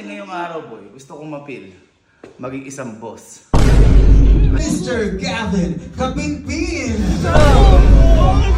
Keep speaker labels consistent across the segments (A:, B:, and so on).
A: ngayong araw, boy, gusto kong mapil. Maging isang boss.
B: Mr. Gavin Kapinpin!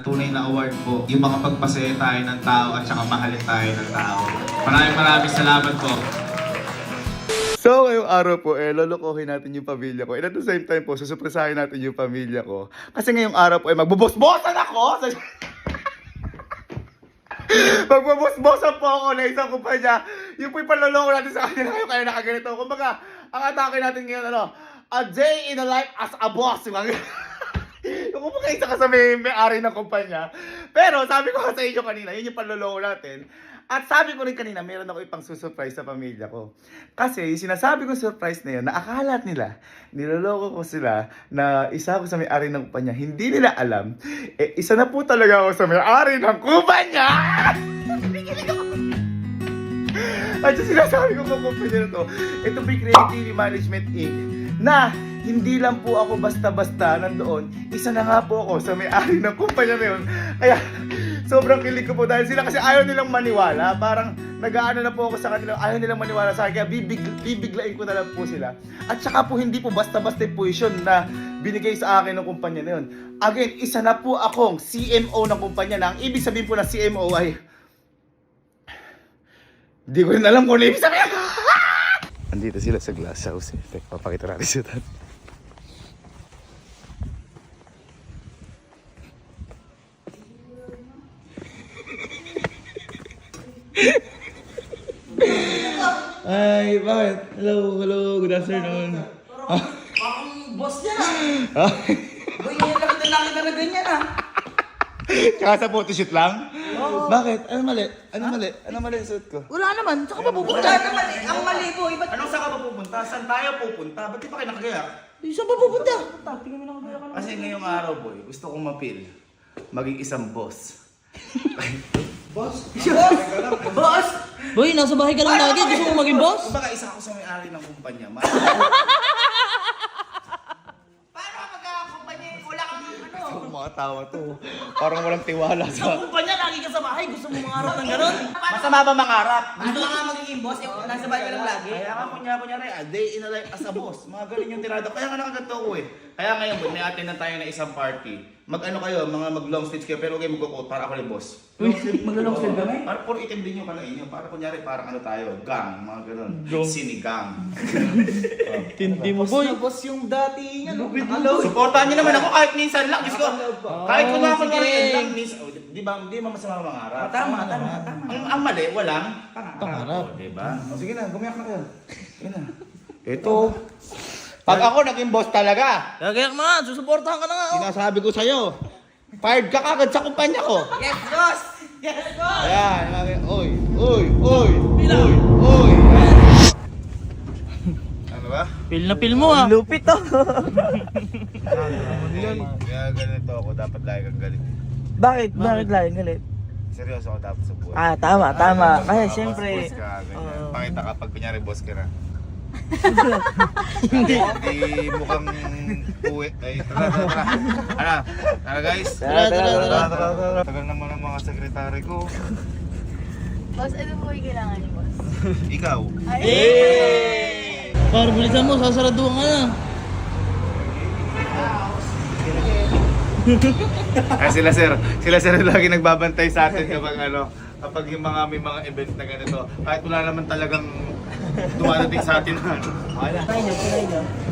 C: Tunay na award po, yung makapagpasaya tayo ng tao at saka mahalin tayo ng tao. Maraming salamat po.
A: So, ngayong araw po, lolokohin natin yung pamilya ko. And at the same time po, susupresahin natin yung pamilya ko. Kasi ngayong araw po, magbubos-bosan ako! Magbubos-bosan po ako na isang kumpanya. Yung po yung panloloko natin sa kanila ngayon, kaya nakaganito. Kumbaga, ang atake natin ngayon, a day in a life as a boss. Yung kumbaga, isa ka sa may-ari ng kumpanya. Pero sabi ko sa inyo kanina, yun yung panloloko natin. At sabi ko rin kanina, meron ako ipang susurprise sa pamilya ko. Kasi yung sinasabi kong surprise na yun, na akala nila, niloloko ko sila na isa ako sa may-ari ng kumpanya. Hindi nila alam, isa na po talaga ako sa may-ari ng kumpanya! At yung sinasabi ko kung kumpanya na to, ito po yung Creativity Management Inc. na hindi lang po ako basta-basta nandoon, isa na nga po ako sa may-ari ng kumpanya na yun. Kaya sobrang kilig ko po dahil sila kasi ayaw nilang maniwala. Parang nag-aano na po ako sa kanila, ayaw nilang maniwala sa akin. Kaya bibiglain ko na lang po sila. At saka po hindi po basta-basta yung position na binigay sa akin ng kumpanya na yun. Again, isa na po akong CMO ng kumpanya na ang ibig sabihin po na CMO ay hindi ko rin alam kung ano ibig sabihin. Andito sila sa glass house. Papakita natin sila. Ay, bakit? Hello, good afternoon.
D: Parang boss niya na. Boy, ngayon lang kita nakita na ganyan ah.
A: Tsaka sa photoshoot lang? Oo. Bakit? Ano mali? Ano mali ang suot ko?
D: Wala naman, saan ka pa pupunta? Wala naman eh, ang mali boy. Ba't
A: Anong saan ka pa pupunta? Saan tayo pupunta? Ba't di pa kayo nakagaya?
D: saan pa pupunta? Tingnan mo na kagaya ka na.
A: Kasi ngayong araw, boy, gusto kong mapil. Maging isang boss.
D: Boss? Boy, nasa bahay ka lang lagi. Gusto mo maging boss?
A: Kumbaga, isa ako sa may-ari ng kumpanya.
D: Paano magkakakumpanya? Wala kang ano.
A: Mga tawa to. Parang walang tiwala
D: Sa
A: sa...
D: kumpanya, lagi ka sa bahay. Gusto mo mangarap ng gano'n?
A: Masama ba mangarap?
D: Gusto ka nga magiging boss? Nasa bahay ka lang lagi?
A: Kaya nga kunyari, a day in a life as a boss. Mga galing yung tirada. Kaya nga nakaganto ko eh. Kaya ngayon, boy, may attend na tayo na isang party. Mag-ano kayo, mag long stage kayo, pero huwag kayo mag-quote para ako yung boss.
D: Mag-long sleeve kami?
A: Para puro itim din yung kalain nyo. Para kunyari, parang ano tayo, gang, mga ganun. Sinigang.
D: Tindi mo boy. Boss yung dati niya.
A: Supportahan nyo naman ako kahit minsan lang. Diyos ko, kahit kung mga kunyari lang, minsan, di ba masama mangarap?
D: Tama.
A: Ang mali, walang pangarap. Diba? O sige na, gumiyak na kayo. Sige na. Ito. Pag ako naging boss talaga,
D: Gagayak na nga, susuportahan ka na nga.
A: sinasabi ko sa'yo, fired ka kagad sa kumpanya ko.
D: Yes, boss! Yes, boss!
A: Ayan, oy. Ano ba?
D: Pil na pil mo ah. Lupit to.
A: Kaya ganito ako, dapat lagi kang galit.
D: Bakit lagi galit?
A: Seryoso ako dapat sa buhay.
D: Ah, tama. Kasi
A: Boss,
D: syempre,
A: boss ka, ganyan.
D: oo.
A: Pakita ka pag kunyari boss ka na. Hindi mukhang uwi. Ay, tara. Ano guys?
D: Tara.
A: Tagal naman ang mga sekretary ko.
E: Boss, ano po yung kailangan niyo, boss?
A: Ikaw.
D: Para bilisan mo, sasaraduhan ka na.
A: Sila sir lagi nagbabantay sa atin kapag yung may mga event na ganito. Kahit wala naman talagang dumadating sa atin.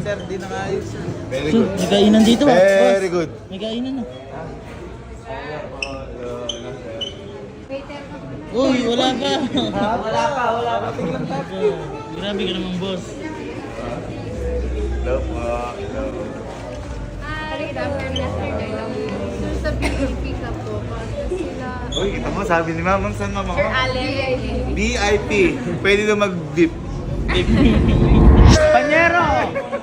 D: Sir, di na kayo, sir.
A: Very good.
D: May kainan dito ah.
A: Very good.
D: May kainan na.
E: Waiter ka po na.
D: Uy, wala pa.
E: Wala pa.
D: Grabe ka naman, boss.
A: Hello po. Hello.
E: Good afternoon, yesterday lang. Sir, sa VIP ka po. Kasi sila...
A: Uy, kita mo, sabi ni Mama, saan Mama ko?
E: Sir Allen.
A: VIP. Pwede na mag-dip.
D: Panyero!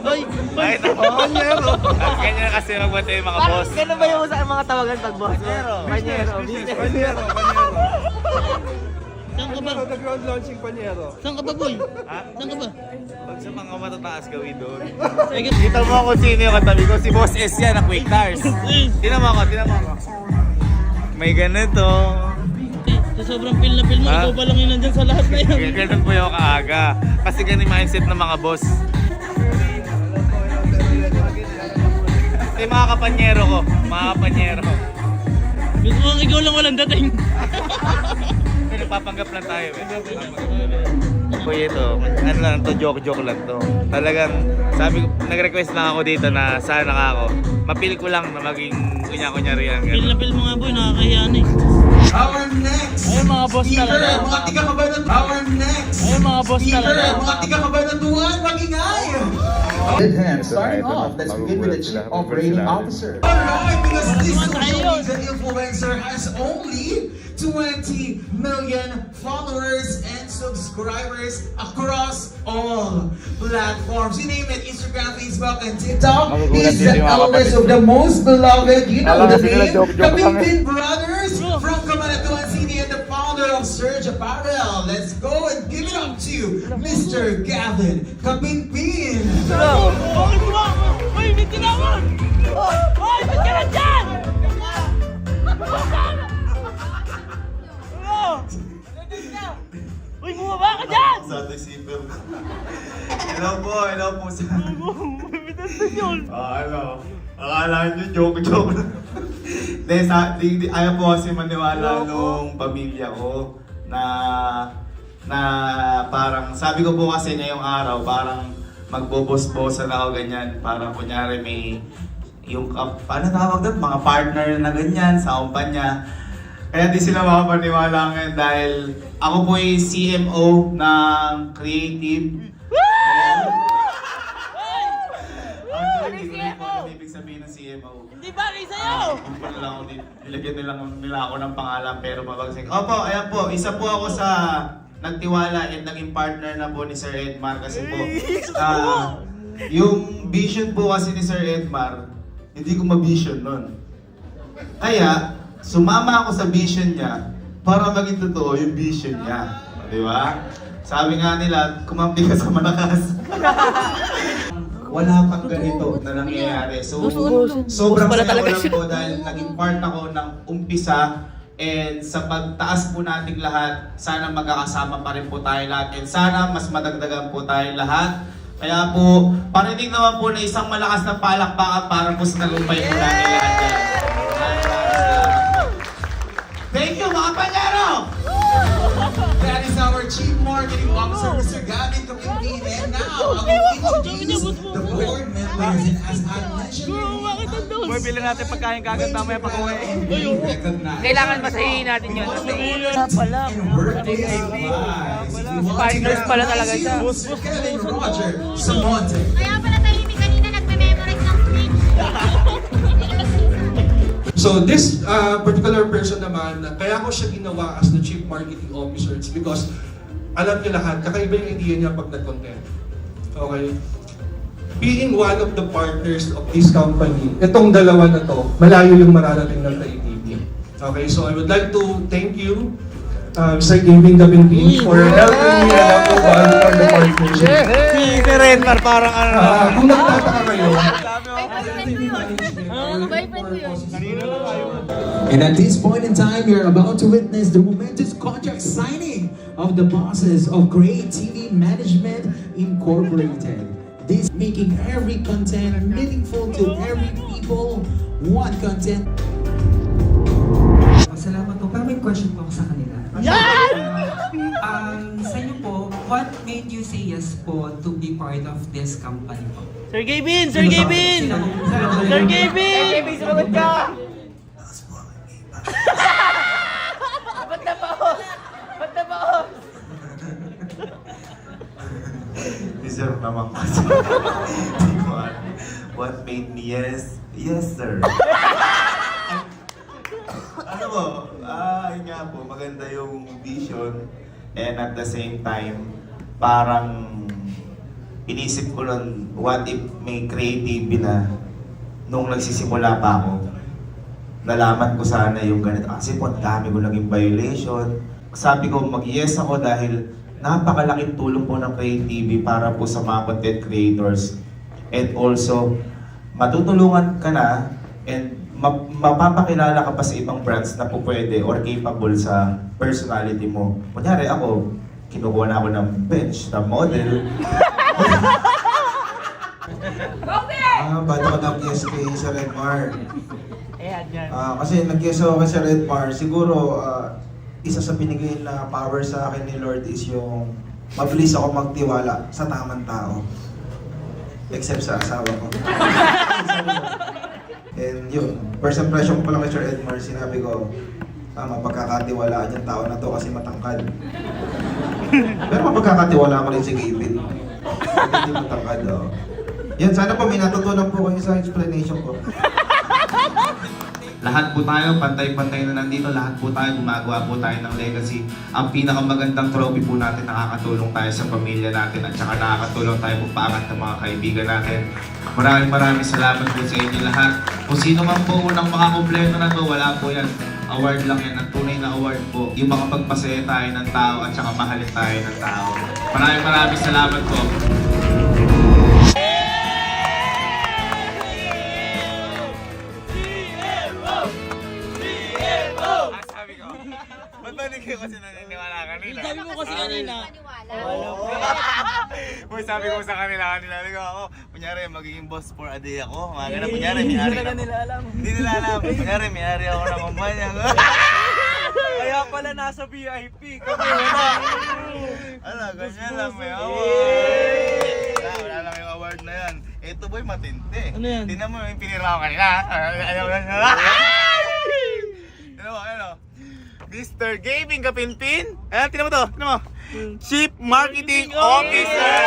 D: Uy,
A: Ay, ito. Panyero. Ganyan kasi magbantay yung mga boss.
D: Ganun ba yung mga tawagan pag boss? Panyero.
A: Panyero.
D: Saan ka ba?
B: Nag-ground launching panyero.
D: Saan ka ba, boy?
A: Ha?
D: Saan ka ba?
A: Pag sa mga matataas gawin doon.
D: Sige.
A: Kita mo ako sino yung katabi ko. Si Boss S yan, ang Quick Tars. Tinan mo ako. May ganito.
D: Sa sobrang feel na feel mo,
A: Ha?
D: ikaw pa lang yun nandyan sa lahat na yan.
A: Ganun po yung kaaga. Kasi ganun yung mindset ng mga boss. Yung mga kapanyero ko. Mga kapanyero.
D: Gusto mo ikaw lang walang dating.
A: Pero nagpapanggap lang tayo. Kuya ito, ano lang to, joke lang to. Talagang, sabi ko, nag-request lang ako dito na sana ka ako. Mapil ko lang na maging kunya-kunyari ang
D: Feel na feel mo nga boy, nakakahiya na eh.
B: Our next
D: Ayun, mga boss
B: speaker,
D: talaga.
B: mga tiga-kabanatuan. Our next
D: Ayun, mga boss
B: speaker,
D: talaga.
B: mga tiga-kabanatuan, magingay.
F: Good hands. Starting off, let's begin with the Chief Operating Officer.
B: Alright, because this
D: Naman
B: social
D: tayo.
B: media influencer has only 20 million followers and subscribers across all platforms. You name it, Instagram, Facebook, and TikTok.
A: Magugulat
B: He's
A: din
B: the
A: yung mga
B: eldest
A: kapatid.
B: of the most beloved, you know
A: Alam
B: the
A: ko sila,
B: name,
A: joke lang
B: Kapingpin Brothers from Cabanatuan City and the founder of Surge Apparel. Let's go and give it up to Mr. Gavin Kapingpin.
D: Bakit mo? Uy, may tinawag! Uy, ba't ka nandyan? Uy, bumaba ka dyan!
C: Sa receiver. Hello po sa... Akala nyo joke lang. Ayaw po kasi maniwala nung pamilya ko na parang, sabi ko po kasi ngayong araw, parang magbobos-bosan ako ganyan. Parang kunyari may, yung, paano tawag doon? Mga partner na ganyan sa kumpanya. Kaya di sila makapaniwala ngayon dahil ako po yung CMO ng Creative. Actually, hindi ko rin po alam ibig sabihin ng CMO.
D: Hindi bagay sa'yo!
C: Kumpara lang ako, nilagyan nila ako ng pangalan pero mabagsik. Opo, ayan po, isa po ako sa nagtiwala at naging partner na po ni Sir Edmar kasi po yung vision po kasi ni Sir Edmar, hindi ko ma-vision nun. Kaya, sumama ako sa vision niya para maging totoo yung vision niya. Di ba? Sabi nga nila, kumampi ka sa malakas. Wala pang ganito na nangyayari. So, sobrang saya ko lang po dahil naging part ako ng umpisa. And sa pagtaas po nating lahat, sana magkakasama pa rin po tayo lahat. And sana mas madagdagan po tayo lahat. Kaya po, parinig naman po na isang malakas na palakpakan para po sa nagumpay po natin lahat yan. Thank you mga panyero!
B: That is our Chief Marketing Officer, Mr. Gavin Kapingpin. And now, I will introduce the board members. And as I mentioned,
A: Boy, bilhin natin pagkain kagad mamaya pag uwi.
G: Kailangan masahihin natin yun.
B: and workplace advice.
G: Partners pala talaga siya.
B: Mr. Kevin Roger Samonte.
E: Kaya pala tahimik kanina nagme-memorize ng speech.
H: So this particular person naman, kaya ko siya ginawa as the Chief Marketing Officer, it's because alam niyo lahat, kakaiba yung idea niya pag nag-content. Okay? Being one of the partners of this company, itong dalawa na to, malayo yung mararating ng KTV. Okay, so I would like to thank you, Sir Gavin Kapingpin, for helping me and approval for the partnership.
A: Si Sir Edmar parang ano.
H: Kung nagtataka kayo,
B: And at this point in time, you're about to witness the momentous contract signing of the bosses of Create TV Management Incorporated. This making every content meaningful to every people. One content.
I: Salamat po. Pero may question po ako sa kanila.
D: Yan!
I: Sa inyo po, what made you say yes po to be part of this company po?
D: Sir Gavin! Sir Gavin! Sir Gavin!
G: Baby, sumagot ka! Ba't na pa ako? Ba't na pa ako?
C: Deserve naman kasi. Hindi ko alam. What made me yes? Yes, sir. Ano po? Yun nga po, maganda yung vision. And at the same time, parang inisip ko nun, what if may creative na nung nagsisimula pa ako, nalaman ko sana yung ganito. Kasi po, dami ko naging violation. Sabi ko, mag-yes ako dahil napakalaking tulong po ng Create TV para po sa mga content creators. And also, matutulungan ka na and mapapakilala ka pa sa ibang brands na po pwede or capable sa personality mo. Kunyari ako, kinukuha na ako ng bench, na model.
F: Ba't ako nag-guess kay Sir Edmar?
G: Ayan, yan.
F: Kasi nag-guess ako kay Sir Edmar, siguro isa sa binigay na power sa akin ni Lord is yung mabilis ako magtiwala sa tamang tao. Except sa asawa ko. And yun, first impression ko pa lang kay Sir Edmar, sinabi ko, mapagkakatiwalaan yung tao na to kasi matangkad. Pero mapagkakatiwalaan ko rin si Gavin. Hindi matangkad, oh. Yan, sana po may natutunan po kayo sa explanation ko.
C: Lahat po tayo, pantay-pantay na nandito. Lahat po tayo, gumagawa po tayo ng legacy. Ang pinakamagandang trophy po natin, nakakatulong tayo sa pamilya natin at saka nakakatulong tayo magpaangat ng mga kaibigan natin. Maraming salamat po sa inyo lahat. Kung sino man po unang makakompleto na to, wala po yan. Award lang yan. Ang tunay na award po. Yung makapagpasaya tayo ng tao at saka mahalin tayo ng tao. Maraming salamat po. Ba't ba hindi kayo kasi naniniwala kanina?
D: Sabi mo kasi kanina.
A: Boy, sabi ko sa kanila, kunyari magiging boss for a day ako. Mga ganun, kunyari may ari ako. Hindi nila alam. Kunyari may ari ako ng kumpanya.
G: Kaya pala nasa VIP. Kami wala.
A: Ala, ganyan lang may award. Wala lang yung award na yan. Ito boy, matindi.
D: Ano yan?
A: Tingnan mo yung pinira ko kanina. Ano? Mr. Gavin Kapinpin. Ayan, tingnan mo to. Tingnan mo. Chief Marketing Officer!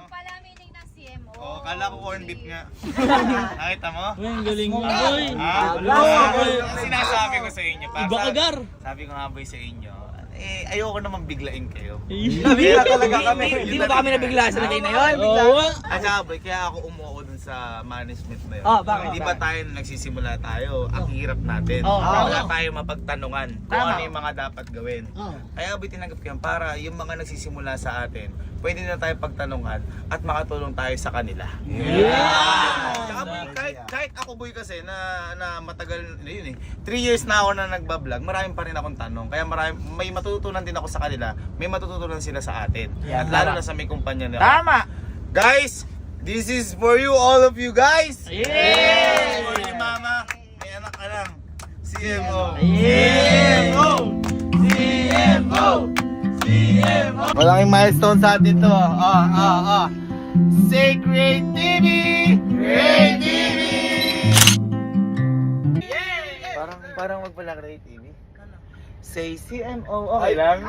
E: Pala meaning ng CMO.
A: Oh, kala ko corn beef nga. Nakita mo?
D: Uy, ang galing mo, boy.
A: Ang sinasabi ko sa inyo.
D: Iba agar.
A: Sabi ko nga boy sa inyo, ayoko naman biglain kayo.
G: Nabigla talaga kami. Hindi ba kami nabigla sa lagay na yun?
D: Oo.
A: At saka boy, kaya ako umuo dun sa management na yun.
G: Oh, bakit?
A: Di ba tayo nung nagsisimula tayo, ang hirap natin.
G: Oh,
A: Wala tayo mapagtanungan kung
G: Tama.
A: ano yung mga dapat gawin.
D: Oh.
A: Kaya boy, tinanggap ko yan para yung mga nagsisimula sa atin, pwede na tayo pagtanungan at makatulong tayo sa kanila. Tsaka boy, kahit ako boy kasi na matagal na yun 3 years na ako na nagbablog, maraming pa rin akong tanong. Kaya may matututunan din ako sa kanila, may matututunan sila sa atin.
G: Yeah,
A: At lalo
G: tama.
A: na sa may kumpanya nila.
G: Tama!
A: Guys, this is for you, all of you guys!
D: Yeah!
A: For you, mama. May anak ka lang. CMO!
D: Yeah!
A: CMO! Malaking milestone sa atin to. Say Great TV! Great TV! Parang wag pala Great TV. Say CMO. Okay lang.